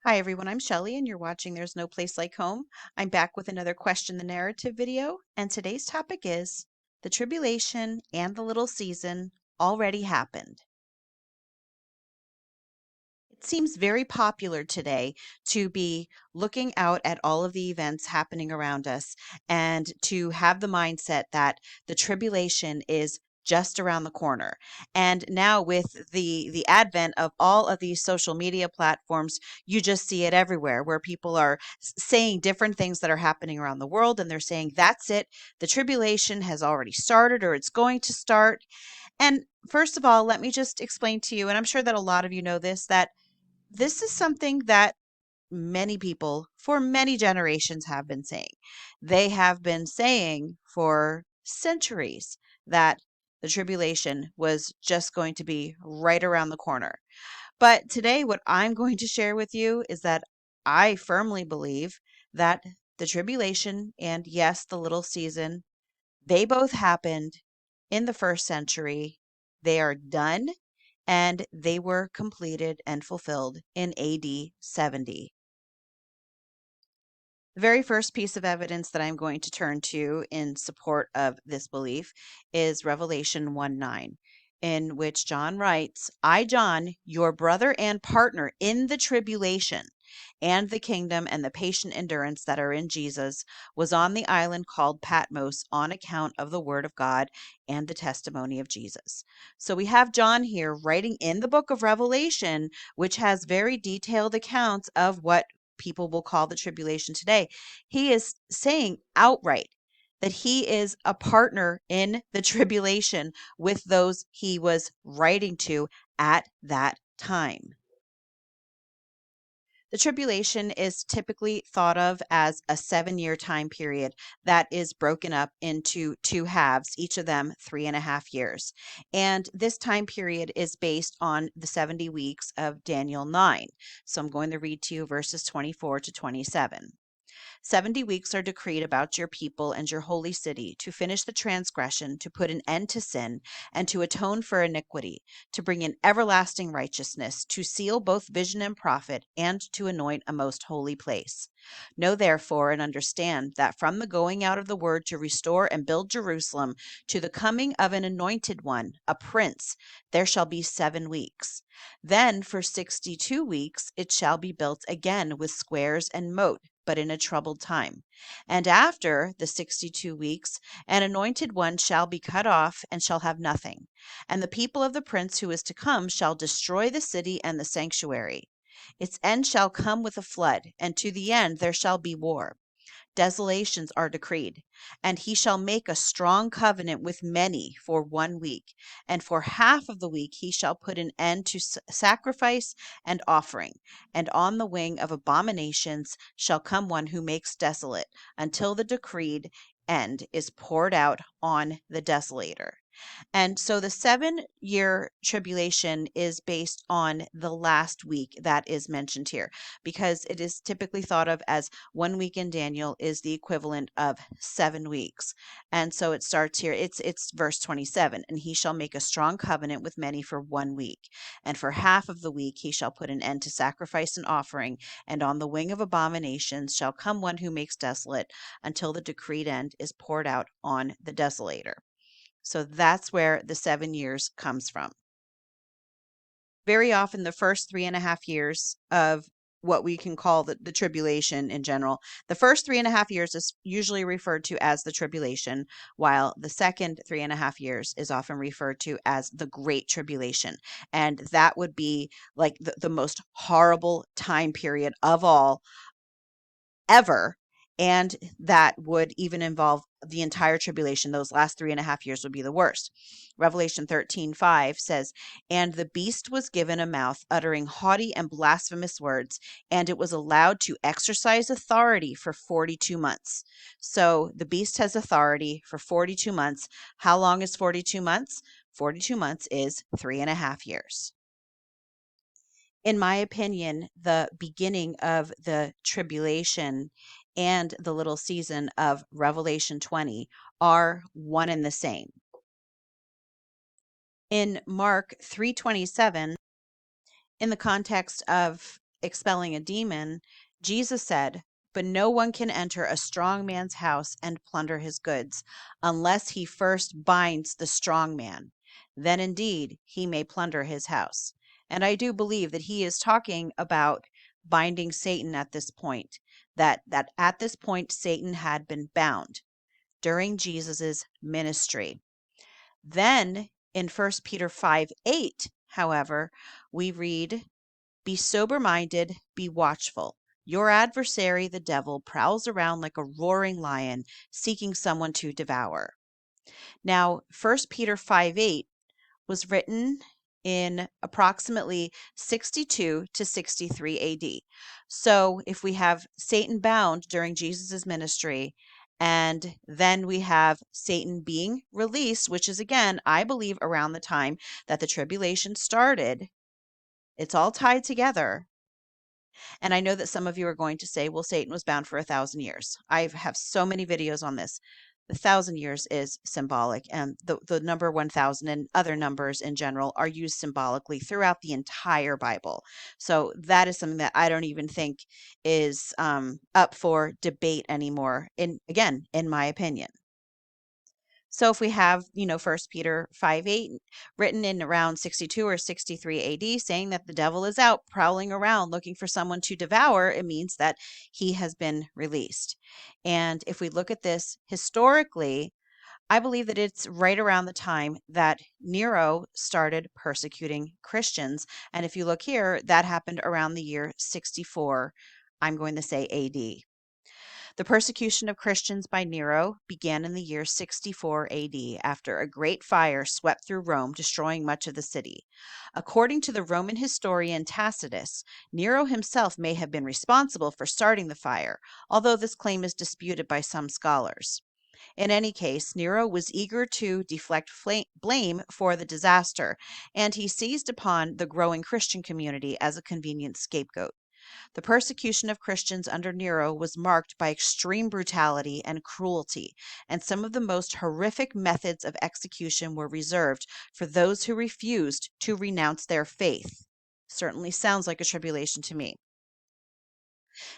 Hi everyone, I'm Shelly and you're watching There's No Place Like Home. I'm back with another Question the Narrative video, and today's topic is the tribulation and the little season already happened. It seems very popular today to be looking out at all of the events happening around us and to have the mindset that the tribulation is just around the corner. And now with the advent of all of these social media platforms, you just see it everywhere where people are saying different things that are happening around the world, and they're saying that's it, the tribulation has already started or it's going to start. And first of all, let me just explain to you, and I'm sure that a lot of you know this, that this is something that many people for many generations have been saying. They have been saying for centuries that the tribulation was just going to be right around the corner. But today, what I'm going to share with you is that I firmly believe that the tribulation and, yes, the little season, they both happened in the first century. They are done and they were completed and fulfilled in AD 70. The very first piece of evidence that I'm going to turn to in support of this belief is Revelation 1:9, in which John writes, I, John, your brother and partner in the tribulation and the kingdom and the patient endurance that are in Jesus, was on the island called Patmos on account of the word of God and the testimony of Jesus. So we have John here writing in the book of Revelation, which has very detailed accounts of what people will call the tribulation today. He is saying outright that he is a partner in the tribulation with those he was writing to at that time. The tribulation is typically thought of as a 7-year time period that is broken up into two halves, each of them 3.5 years. And this time period is based on the 70 weeks of Daniel 9. So I'm going to read to you verses 24 to 27. 70 weeks are decreed about your people and your holy city to finish the transgression, to put an end to sin, and to atone for iniquity, to bring in everlasting righteousness, to seal both vision and prophet, and to anoint a most holy place. Know therefore and understand that from the going out of the word to restore and build Jerusalem to the coming of an anointed one, a prince, there shall be 7 weeks. Then for 62 weeks it shall be built again with squares and moat, but in a troubled time. And after the 62 weeks, an anointed one shall be cut off and shall have nothing. And the people of the prince who is to come shall destroy the city and the sanctuary. Its end shall come with a flood, and to the end there shall be war. Desolations are decreed, and he shall make a strong covenant with many for 1 week, and for half of the week he shall put an end to sacrifice and offering, and on the wing of abominations shall come one who makes desolate, until the decreed end is poured out on the desolator. And so the 7-year tribulation is based on the last week that is mentioned here, because it is typically thought of as 1 week in Daniel is the equivalent of 7 weeks. And so it starts here, it's verse 27, and he shall make a strong covenant with many for 1 week. And for half of the week he shall put an end to sacrifice and offering, and on the wing of abominations shall come one who makes desolate, until the decreed end is poured out on the desolator. So that's where the 7 years comes from. Very often, the first 3.5 years of what we can call the tribulation in general, the first 3.5 years is usually referred to as the tribulation, while the second 3.5 years is often referred to as the Great Tribulation. And that would be like the most horrible time period of all ever. And that would even involve the entire tribulation. Those last 3.5 years would be the worst. Revelation 13:5 says, And the beast was given a mouth uttering haughty and blasphemous words, and it was allowed to exercise authority for 42 months. So the beast has authority for 42 months. How long is 42 months? 42 months is 3.5 years. In my opinion, the beginning of the tribulation and the little season of Revelation 20 are one and the same. In Mark 3:27, in the context of expelling a demon, Jesus said, "But no one can enter a strong man's house and plunder his goods, unless he first binds the strong man. Then indeed he may plunder his house." And I do believe that he is talking about binding Satan at this point, that at this point Satan had been bound during Jesus's ministry. Then in 1 Peter 5:8, however, we read, "Be sober minded, be watchful. Your adversary, the devil, prowls around like a roaring lion, seeking someone to devour." Now, 1 Peter 5:8 was written in approximately 62 to 63 AD. So, if we have Satan bound during Jesus's ministry, and then we have Satan being released, which is again, I believe, around the time that the tribulation started, it's all tied together. And I know that some of you are going to say, well, Satan was bound for 1,000 years. I have so many videos on this. The 1,000 years is symbolic, and the number 1,000 and other numbers in general are used symbolically throughout the entire Bible. So that is something that I don't even think is up for debate anymore. In my opinion. So if we have, 1 Peter 5:8 written in around 62 or 63 AD, saying that the devil is out prowling around looking for someone to devour, it means that he has been released. And if we look at this historically, I believe that it's right around the time that Nero started persecuting Christians. And if you look here, that happened around the year 64, I'm going to say AD. The persecution of Christians by Nero began in the year 64 AD after a great fire swept through Rome, destroying much of the city. According to the Roman historian Tacitus, Nero himself may have been responsible for starting the fire, although this claim is disputed by some scholars. In any case, Nero was eager to deflect blame for the disaster, and he seized upon the growing Christian community as a convenient scapegoat. The persecution of Christians under Nero was marked by extreme brutality and cruelty, and some of the most horrific methods of execution were reserved for those who refused to renounce their faith. Certainly sounds like a tribulation to me.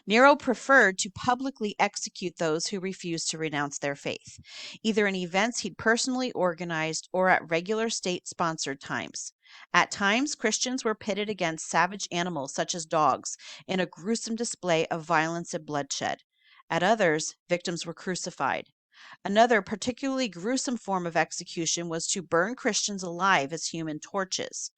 Nero preferred to publicly execute those who refused to renounce their faith, either in events he'd personally organized or at regular state sponsored times. At times, Christians were pitted against savage animals such as dogs in a gruesome display of violence and bloodshed. At others, victims were crucified. Another particularly gruesome form of execution was to burn Christians alive as human torches.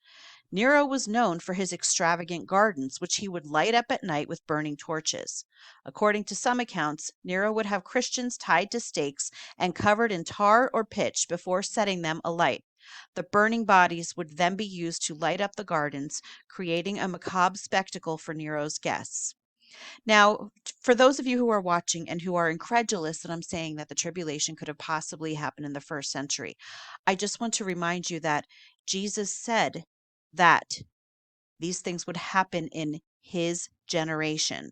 Nero was known for his extravagant gardens, which he would light up at night with burning torches. According to some accounts, Nero would have Christians tied to stakes and covered in tar or pitch before setting them alight. The burning bodies would then be used to light up the gardens, creating a macabre spectacle for Nero's guests. Now, for those of you who are watching and who are incredulous that I'm saying that the tribulation could have possibly happened in the first century, I just want to remind you that Jesus said that these things would happen in his generation.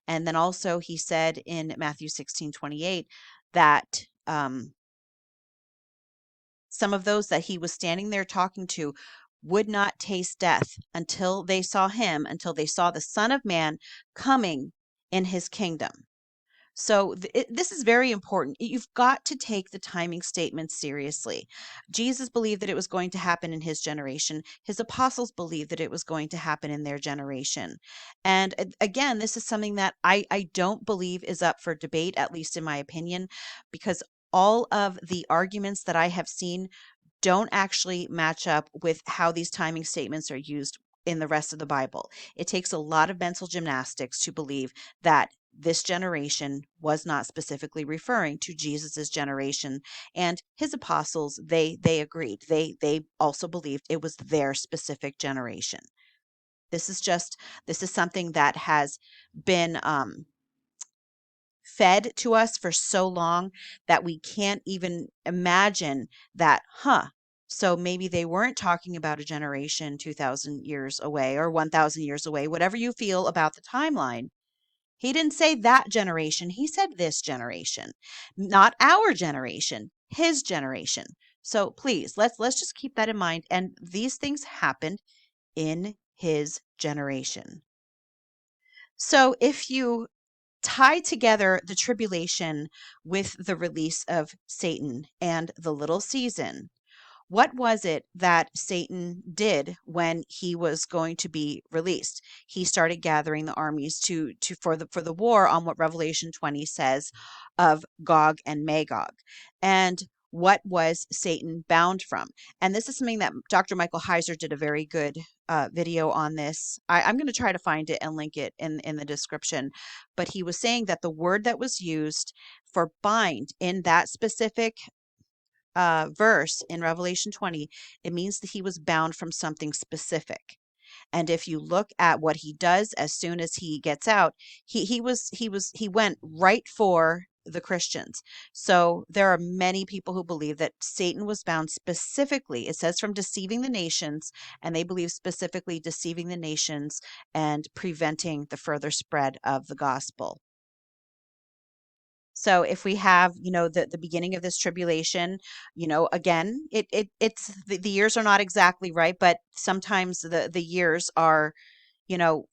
And then also he said in Matthew 16:28 that some of those that he was standing there talking to would not taste death until they saw him, until they saw the Son of Man coming in his kingdom. So this is very important. You've got to take the timing statements seriously. Jesus believed that it was going to happen in his generation. His apostles believed that it was going to happen in their generation. And again, this is something that I don't believe is up for debate, at least in my opinion, because all of the arguments that I have seen don't actually match up with how these timing statements are used in the rest of the Bible. It takes a lot of mental gymnastics to believe that this generation was not specifically referring to Jesus's generation, and his apostles, they agreed. They also believed it was their specific generation. This is something that has been fed to us for so long that we can't even imagine that, so maybe they weren't talking about a generation 2,000 years away or 1,000 years away, whatever you feel about the timeline. He didn't say that generation. He said this generation, not our generation, his generation. So please, let's just keep that in mind. And these things happened in his generation. So if you tie together the tribulation with the release of Satan and the little season, what was it that Satan did when he was going to be released? He started gathering the armies for the war on what Revelation 20 says of Gog and Magog. And what was Satan bound from? And this is something that Dr. Michael Heiser did a very good video on this. I'm going to try to find it and link it in the description. But he was saying that the word that was used for bind in that specific verse in Revelation 20, it means that he was bound from something specific. And if you look at what he does as soon as he gets out, he went right for the Christians. So there are many people who believe that Satan was bound specifically. It says from deceiving the nations, and they believe specifically deceiving the nations and preventing the further spread of the gospel. So if we have, the beginning of this tribulation, again, it's the years are not exactly right, but sometimes the years are, you know,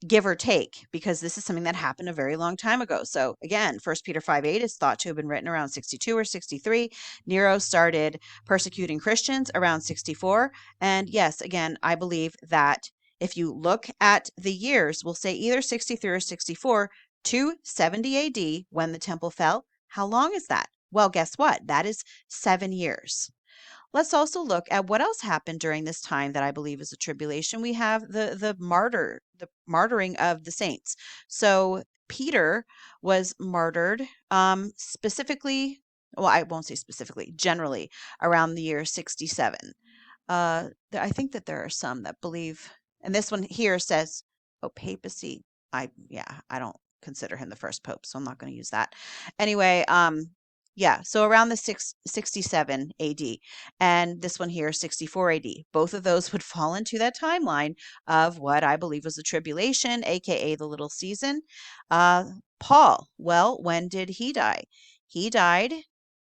give or take, because this is something that happened a very long time ago. So again, 1 Peter 5:8 is thought to have been written around 62 or 63. Nero started persecuting Christians around 64. And yes, again, I believe that if you look at the years, we'll say either 63 or 64 to 70 AD when the temple fell. How long is that? Well, guess what? That is 7 years. Let's also look at what else happened during this time that I believe is a tribulation. We have the martyring of the saints. So Peter was martyred, specifically, well, I won't say specifically, generally around the year 67. I think that there are some that believe, and this one here says, oh, papacy. I don't consider him the first pope, so I'm not going to use that. Anyway, yeah, so around the 67 AD, and this one here, 64 AD. Both of those would fall into that timeline of what I believe was the tribulation, aka the little season. Paul, well, when did he die? He died,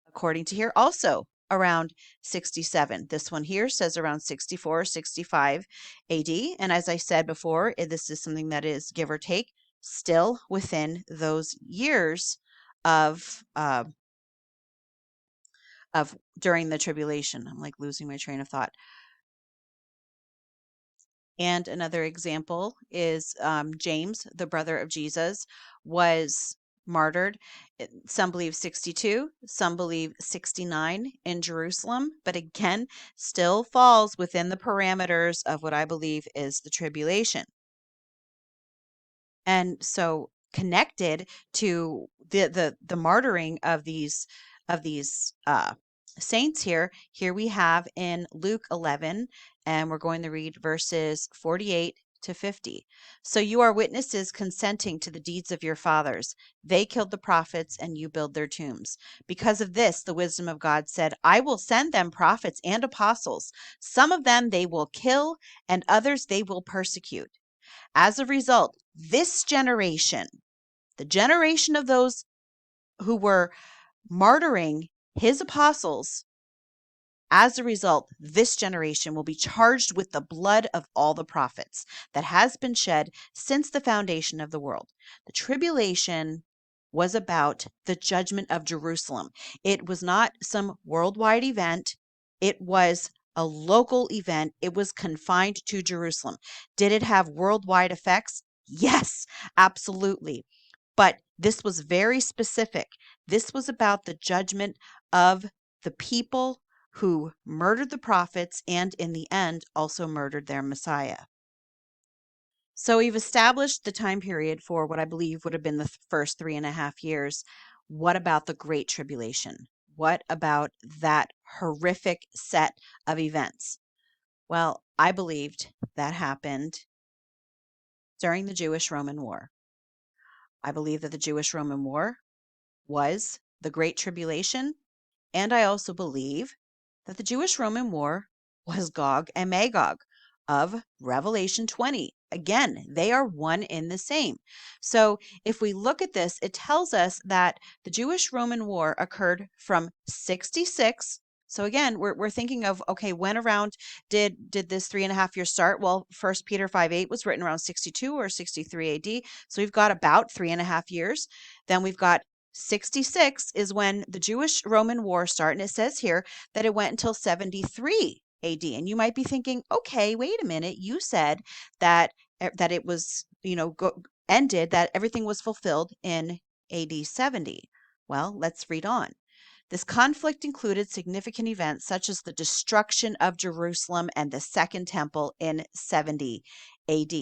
according to here, also around 67. This one here says around 64 or 65 AD. And as I said before, this is something that is give or take still within those years of during the tribulation. I'm like losing my train of thought. And another example is James, the brother of Jesus, was martyred. Some believe 62, some believe 69 in Jerusalem, but again, still falls within the parameters of what I believe is the tribulation. And so connected to the martyring of these saints here we have in Luke 11, and we're going to read verses 48 to 50. So you are witnesses consenting to the deeds of your fathers. They killed the prophets and you build their tombs. Because of this, the wisdom of God said, I will send them prophets and apostles. Some of them they will kill and others they will persecute. As a result, this generation, the generation of those who were martyring his apostles, as a result, this generation will be charged with the blood of all the prophets that has been shed since the foundation of the world. The tribulation was about the judgment of Jerusalem. It was not some worldwide event. It was a local event. It was confined to Jerusalem. Did it have worldwide effects? Yes, absolutely. But this was very specific. This was about the judgment of the people who murdered the prophets and in the end also murdered their Messiah. So we've established the time period for what I believe would have been the first 3.5 years. What about the Great Tribulation? What about that horrific set of events? Well, I believed that happened during the Jewish-Roman War. I believe that the Jewish-Roman War was the Great Tribulation, and I also believe that the Jewish-Roman War was Gog and Magog of Revelation 20. Again, they are one in the same. So if we look at this, it tells us that the Jewish-Roman War occurred from 66 So again, we're thinking of, okay, when around did this 3.5 years start? Well, First Peter 5:8 was written around 62 or 63 AD. So we've got about 3.5 years. Then we've got 66 is when the Jewish Roman War started. And it says here that it went until 73 AD. And you might be thinking, okay, wait a minute. You said that that it was, ended, that everything was fulfilled in AD 70. Well, let's read on. This conflict included significant events such as the destruction of Jerusalem and the Second Temple in 70 AD.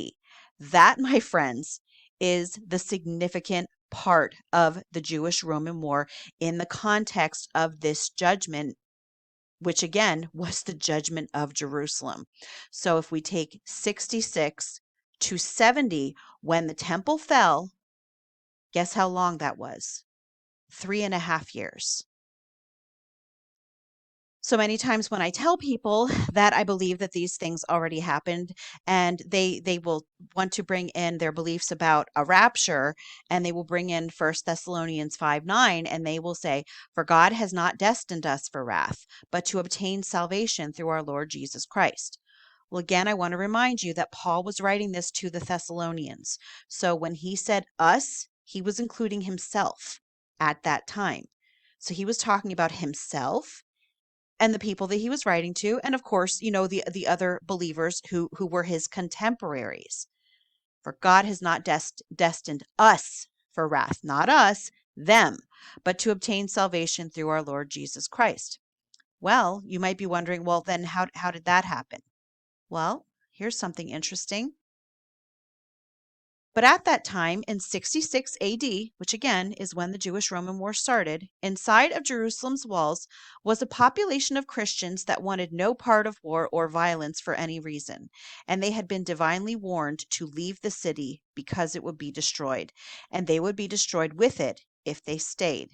That, my friends, is the significant part of the Jewish Roman War in the context of this judgment, which again was the judgment of Jerusalem. So if we take 66 to 70, when the temple fell, guess how long that was? 3.5 years. So many times when I tell people that I believe that these things already happened, and they will want to bring in their beliefs about a rapture, and they will bring in First Thessalonians 5:9, and they will say, "For God has not destined us for wrath, but to obtain salvation through our Lord Jesus Christ." Well, again, I want to remind you that Paul was writing this to the Thessalonians. So when he said us, he was including himself at that time. So he was talking about himself and the people that he was writing to, and of course, the other believers who were his contemporaries. For God has not destined us for wrath, not us, them, but to obtain salvation through our Lord Jesus Christ. Well, you might be wondering, well, then how did that happen? Well, here's something interesting. But at that time, in 66 AD, which again is when the Jewish Roman War started, inside of Jerusalem's walls was a population of Christians that wanted no part of war or violence for any reason, and they had been divinely warned to leave the city because it would be destroyed, and they would be destroyed with it if they stayed.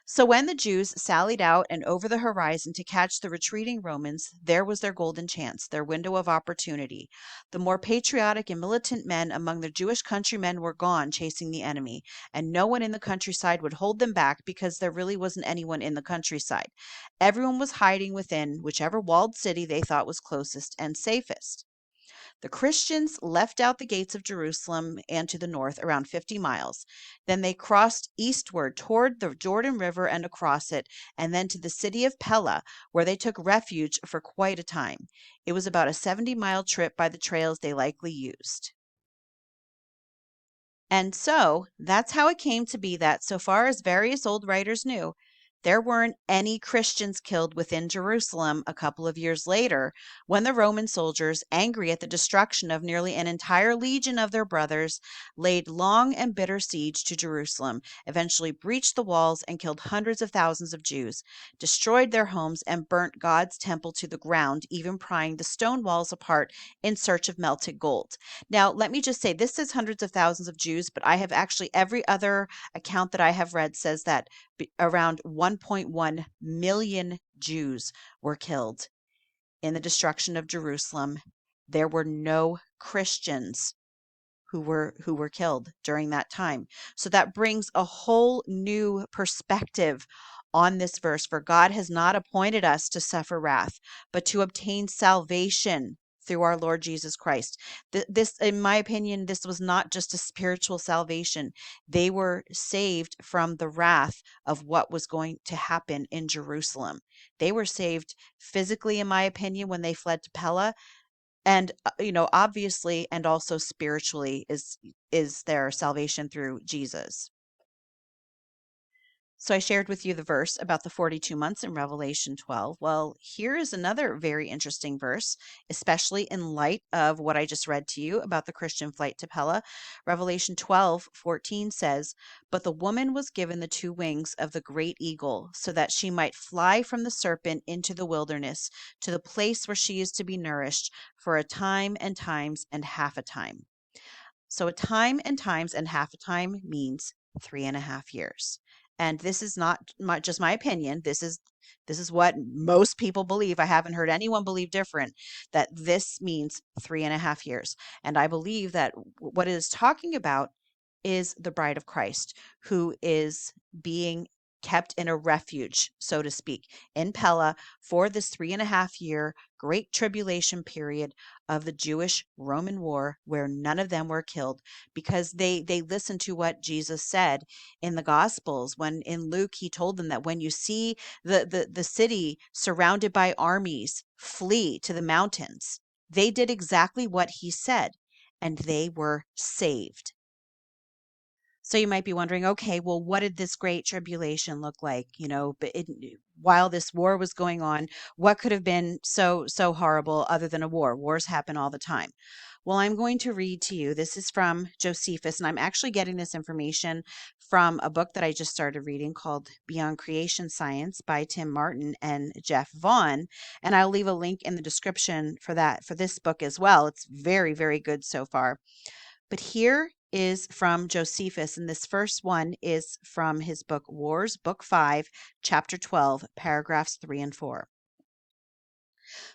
So when the Jews sallied out and over the horizon to catch the retreating Romans, there was their golden chance, their window of opportunity. The more patriotic and militant men among their Jewish countrymen were gone chasing the enemy, and no one in the countryside would hold them back because there really wasn't anyone in the countryside. Everyone was hiding within whichever walled city they thought was closest and safest. The Christians left out the gates of Jerusalem and to the north around 50 miles. Then they crossed eastward toward the Jordan River and across it, and then to the city of Pella, where they took refuge for quite a time. It was about a 70-mile trip by the trails they likely used. And so that's how it came to be that, so far as various old writers knew, there weren't any Christians killed within Jerusalem a couple of years later when the Roman soldiers, angry at the destruction of nearly an entire legion of their brothers, laid long and bitter siege to Jerusalem, eventually breached the walls and killed hundreds of thousands of Jews, destroyed their homes, and burnt God's temple to the ground, even prying the stone walls apart in search of melted gold. Now, let me just say, this says hundreds of thousands of Jews, but I have actually, every other account that I have read says that around 1.1 million Jews were killed in the destruction of Jerusalem. There were no Christians who were killed during that time. So that brings a whole new perspective on this verse. For God has not appointed us to suffer wrath, but to obtain salvation through our Lord Jesus Christ. This, in my opinion, this was not just a spiritual salvation. They were saved from the wrath of what was going to happen in Jerusalem. They were saved physically, in my opinion, when they fled to Pella, and obviously, and also spiritually, is their salvation through Jesus. So I shared with you the verse about the 42 months in Revelation 12. Well, here is another very interesting verse, especially in light of what I just read to you about the Christian flight to Pella. Revelation 12:14 says, "But the woman was given the two wings of the great eagle, so that she might fly from the serpent into the wilderness, to the place where she is to be nourished for a time and times and half a time." So a time and times and half a time means 3.5 years. And this is not just my opinion. This is what most people believe. I haven't heard anyone believe different, that this means 3.5 years. And I believe that what it is talking about is the bride of Christ, who is being kept in a refuge, so to speak, in Pella for this 3.5 year great tribulation period of the Jewish Roman war, where none of them were killed because they listened to what Jesus said in the Gospels. When in Luke he told them that when you see the city surrounded by armies, flee to the mountains. They did exactly what he said, and they were saved. So you might be wondering, okay, well, what did this great tribulation look like? But while this war was going on, what could have been so horrible other than a war? Wars happen all the time. Well, I'm going to read to you. This is from Josephus, and I'm actually getting this information from a book that I just started reading called Beyond Creation Science by Tim Martin and Jeff Vaughn. And I'll leave a link in the description for this book as well. It's very, very good so far. But here is from Josephus, and this first one is from his book Wars, Book 5, Chapter 12, paragraphs 3 and 4.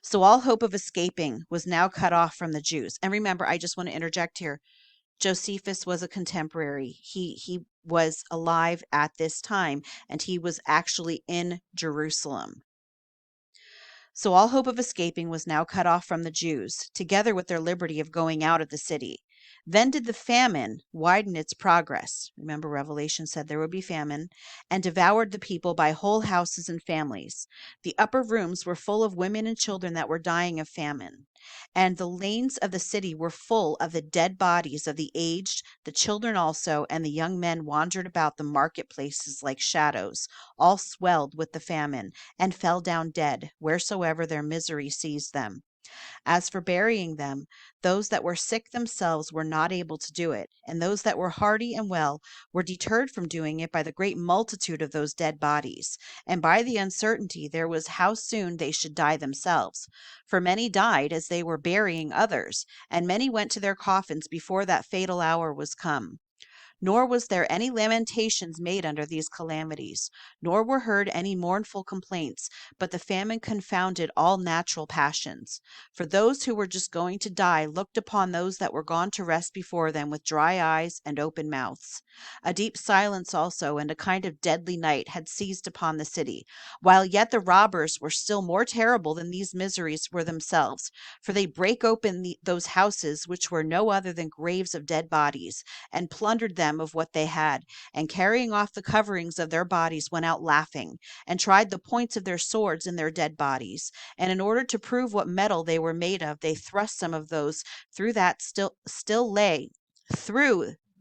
So all hope of escaping was now cut off from the Jews. And remember, I just want to interject here. Josephus was a contemporary. He was alive at this time, and he was actually in Jerusalem. So all hope of escaping was now cut off from the Jews, together with their liberty of going out of the city. Then did the famine widen its progress. Remember, Revelation said there would be famine, and devoured the people by whole houses and families. The upper rooms were full of women and children that were dying of famine. And the lanes of the city were full of the dead bodies of the aged, the children also, and the young men wandered about the marketplaces like shadows, all swelled with the famine, and fell down dead, wheresoever their misery seized them. As for burying them, those that were sick themselves were not able to do it, and those that were hearty and well were deterred from doing it by the great multitude of those dead bodies, and by the uncertainty there was how soon they should die themselves. For many died as they were burying others, and many went to their coffins before that fatal hour was come. Nor was there any lamentations made under these calamities, nor were heard any mournful complaints, but the famine confounded all natural passions. For those who were just going to die looked upon those that were gone to rest before them with dry eyes and open mouths. A deep silence also, and a kind of deadly night had seized upon the city, while yet the robbers were still more terrible than these miseries were themselves, for they brake open those houses which were no other than graves of dead bodies, and plundered them of what they had, and carrying off the coverings of their bodies went out laughing, and tried the points of their swords in their dead bodies. And in order to prove what metal they were made of, they thrust some of those through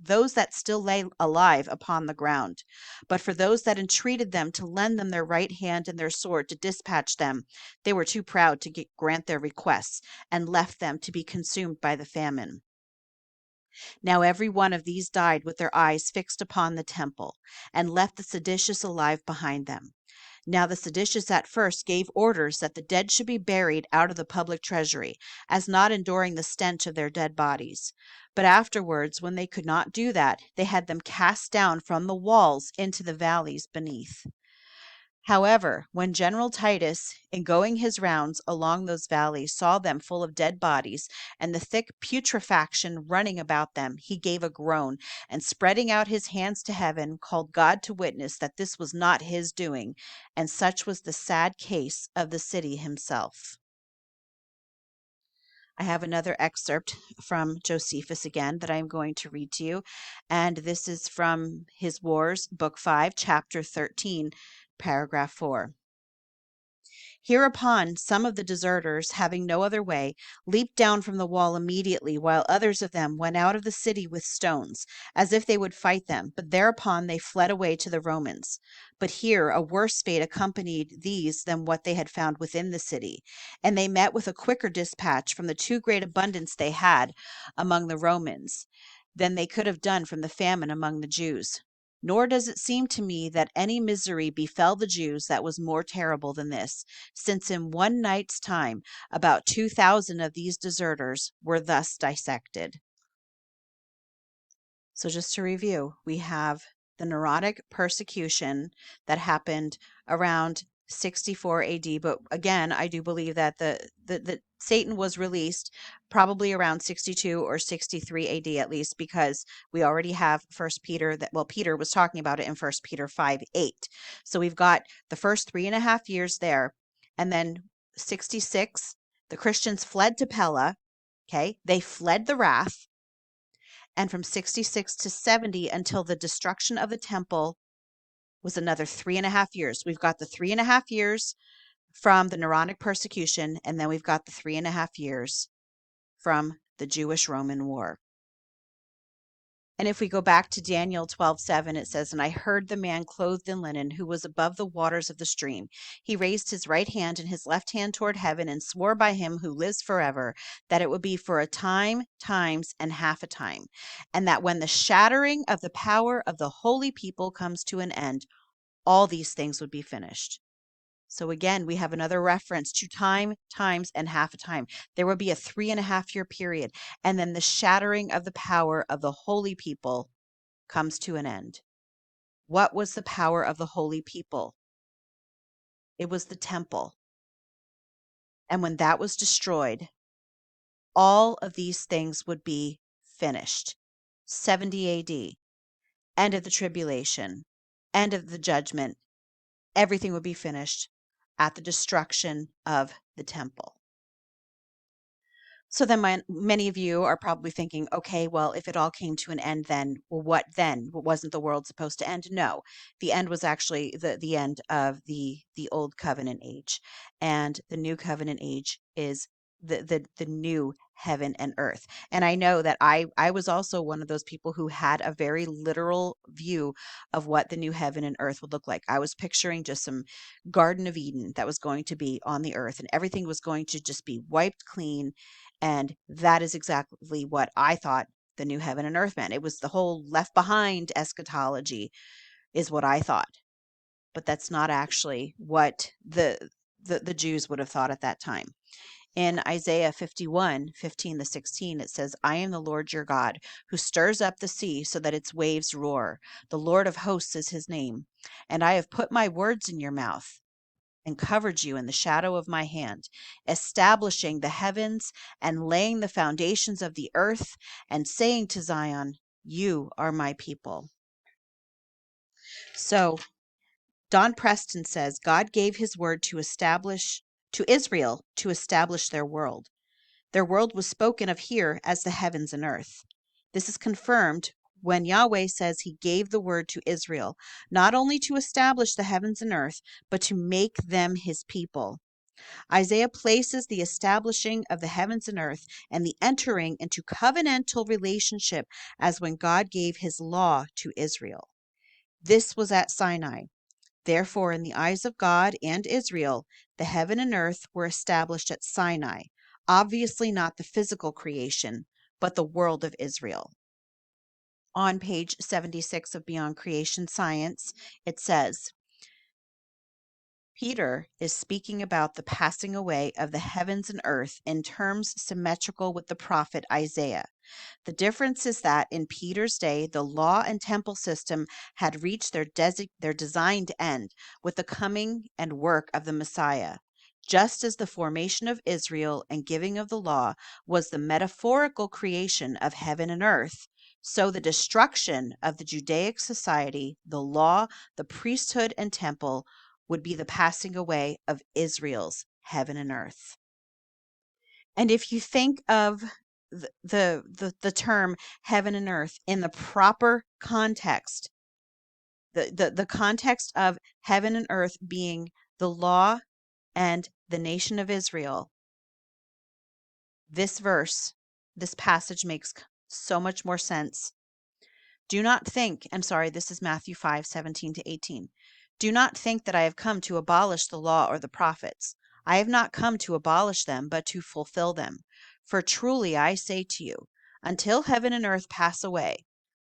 those that still lay alive upon the ground. But for those that entreated them to lend them their right hand and their sword to dispatch them, they were too proud to grant their requests, and left them to be consumed by the famine. Now every one of these died with their eyes fixed upon the temple, and left the seditious alive behind them. Now the seditious at first gave orders that the dead should be buried out of the public treasury, as not enduring the stench of their dead bodies. But afterwards, when they could not do that, they had them cast down from the walls into the valleys beneath. However, when General Titus, in going his rounds along those valleys, saw them full of dead bodies, and the thick putrefaction running about them, he gave a groan, and spreading out his hands to heaven, called God to witness that this was not his doing, and such was the sad case of the city himself. I have another excerpt from Josephus again that I'm going to read to you, and this is from his Wars, Book 5, Chapter 13, paragraph 4. Hereupon some of the deserters, having no other way, leaped down from the wall immediately, while others of them went out of the city with stones, as if they would fight them, but thereupon they fled away to the Romans. But here a worse fate accompanied these than what they had found within the city, and they met with a quicker dispatch from the too great abundance they had among the Romans than they could have done from the famine among the Jews. Nor does it seem to me that any misery befell the Jews that was more terrible than this, since in one night's time about 2,000 of these deserters were thus dissected. So just to review, we have the neurotic persecution that happened around 64 AD. But again, I do believe that the Satan was released probably around 62 or 63 AD at least, because we already have First Peter that, well, Peter was talking about it in First Peter 5:8. So we've got the first 3.5 years there, and then 66, the Christians fled to Pella. Okay, they fled the wrath, and from 66 to 70 until the destruction of the temple was another 3.5 years. We've got the 3.5 years from the Neronic persecution, and then we've got the 3.5 years from the Jewish Roman War. And if we go back to Daniel 12:7, it says, "And I heard the man clothed in linen, who was above the waters of the stream. He raised his right hand and his left hand toward heaven, and swore by him who lives forever, that it would be for a time, times, and half a time, and that when the shattering of the power of the holy people comes to an end, all these things would be finished." So again, we have another reference to time, times, and half a time. There will be a 3.5 year period, and then the shattering of the power of the holy people comes to an end. What was the power of the holy people? It was the temple. And when that was destroyed, all of these things would be finished. 70 AD, end of the tribulation, end of the judgment, everything would be finished at the destruction of the temple. So then many of you are probably thinking, okay, well, if it all came to an end, then, well, what then? Wasn't the world supposed to end? No, the end was actually the end of the old covenant age, and the new covenant age is the new heaven and earth. And I know that I was also one of those people who had a very literal view of what the new heaven and earth would look like. I was picturing just some Garden of Eden that was going to be on the earth, and everything was going to just be wiped clean, and that is exactly what I thought the new heaven and earth meant. It was the whole left behind eschatology is what I thought. But that's not actually what the Jews would have thought at that time. In Isaiah 51:15-16, it says, "I am the Lord your God, who stirs up the sea so that its waves roar. The Lord of hosts is his name. And I have put my words in your mouth and covered you in the shadow of my hand, establishing the heavens and laying the foundations of the earth, and saying to Zion, you are my people." So Don Preston says, God gave his word to Israel to establish their world. Their world was spoken of here as the heavens and earth. This is confirmed when Yahweh says he gave the word to Israel, not only to establish the heavens and earth, but to make them his people. Isaiah places the establishing of the heavens and earth and the entering into covenantal relationship as when God gave his law to Israel. This was at Sinai. Therefore, in the eyes of God and Israel, the heaven and earth were established at Sinai, obviously not the physical creation, but the world of Israel. On page 76 of Beyond Creation Science, it says, Peter is speaking about the passing away of the heavens and earth in terms symmetrical with the prophet Isaiah. The difference is that in Peter's day, the law and temple system had reached their designed end with the coming and work of the Messiah. Just as the formation of Israel and giving of the law was the metaphorical creation of heaven and earth, so the destruction of the Judaic society, the law, the priesthood, and temple would be the passing away of Israel's heaven and earth. And if you think of the term heaven and earth in the proper context, the context of heaven and earth being the law and the nation of Israel, this passage makes so much more sense. Do not think, I'm sorry, this is Matthew 5:17-18. Do not think that I have come to abolish the law or the prophets. I have not come to abolish them, but to fulfill them. For truly I say to you, until heaven and earth pass away,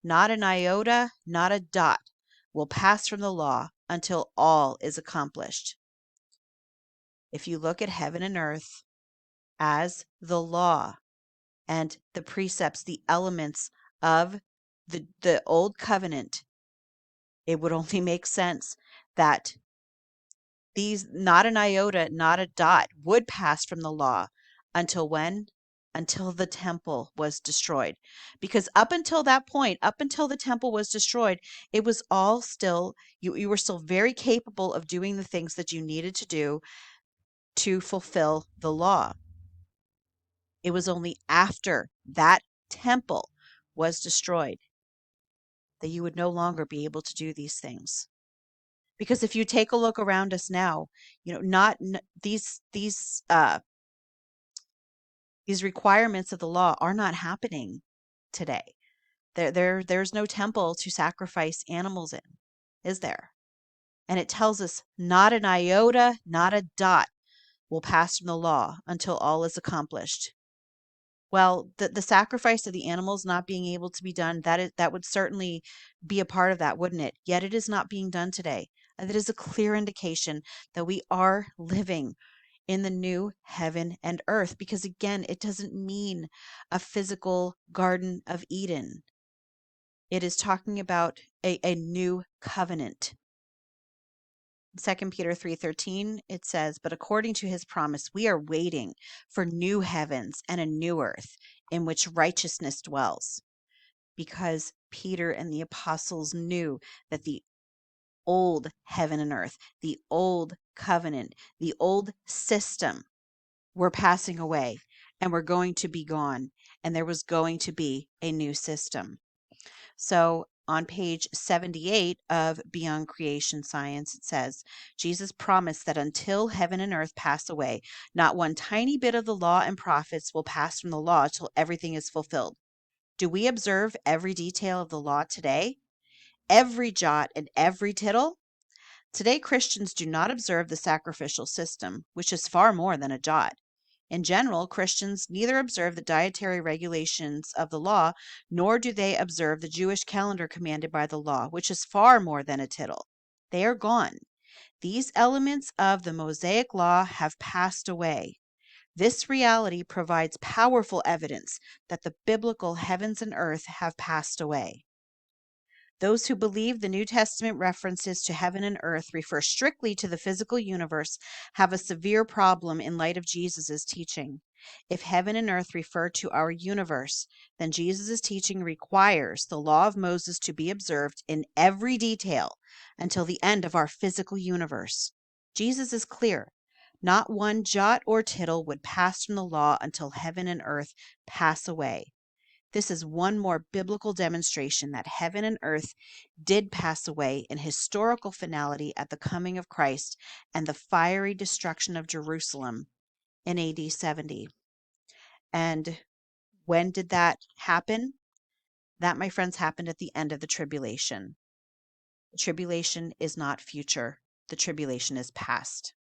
not an iota, not a dot will pass from the law until all is accomplished. If you look at heaven and earth as the law and the precepts, the elements of the old covenant, it would only make sense that These, not an iota, not a dot, would pass from the law until when? Until the temple was destroyed. Because up until that point, up until the temple was destroyed, it was all still, you were still very capable of doing the things that you needed to do to fulfill the law. It was only after that temple was destroyed that you would no longer be able to do these things. Because if you take a look around us now, not these requirements of the law are not happening today. There's no temple to sacrifice animals in, is there? And it tells us not an iota, not a dot will pass from the law until all is accomplished. Well, the sacrifice of the animals not being able to be done, that would certainly be a part of that, wouldn't it? Yet it is not being done today. And that is a clear indication that we are living in the new heaven and earth, because again, it doesn't mean a physical Garden of Eden. It is talking about a new covenant. 2 Peter 3:13, it says, "But according to his promise, we are waiting for new heavens and a new earth in which righteousness dwells." Because Peter and the apostles knew that the old heaven and earth, the old covenant, the old system were passing away and were going to be gone, and there was going to be a new system. So on page 78 of Beyond Creation Science, it says, Jesus promised that until heaven and earth pass away, not one tiny bit of the law and prophets will pass from the law till everything is fulfilled. Do we observe every detail of the law today? Every jot and every tittle? Today, Christians do not observe the sacrificial system, which is far more than a jot. In general, Christians neither observe the dietary regulations of the law, nor do they observe the Jewish calendar commanded by the law, which is far more than a tittle. They are gone. These elements of the Mosaic law have passed away. This reality provides powerful evidence that the biblical heavens and earth have passed away. Those who believe the New Testament references to heaven and earth refer strictly to the physical universe have a severe problem in light of Jesus' teaching. If heaven and earth refer to our universe, then Jesus' teaching requires the law of Moses to be observed in every detail until the end of our physical universe. Jesus is clear. Not one jot or tittle would pass from the law until heaven and earth pass away. This is one more biblical demonstration that heaven and earth did pass away in historical finality at the coming of Christ and the fiery destruction of Jerusalem in AD 70. And when did that happen? That, my friends, happened at the end of the tribulation. The tribulation is not future. The tribulation is past.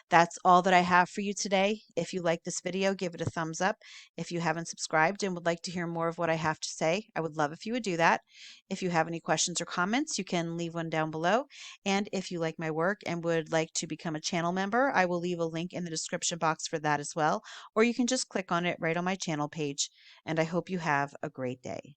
That's all that I have for you today. If you like this video, give it a thumbs up. If you haven't subscribed and would like to hear more of what I have to say, I would love if you would do that. If you have any questions or comments, you can leave one down below. And if you like my work and would like to become a channel member, I will leave a link in the description box for that as well. Or you can just click on it right on my channel page. And I hope you have a great day.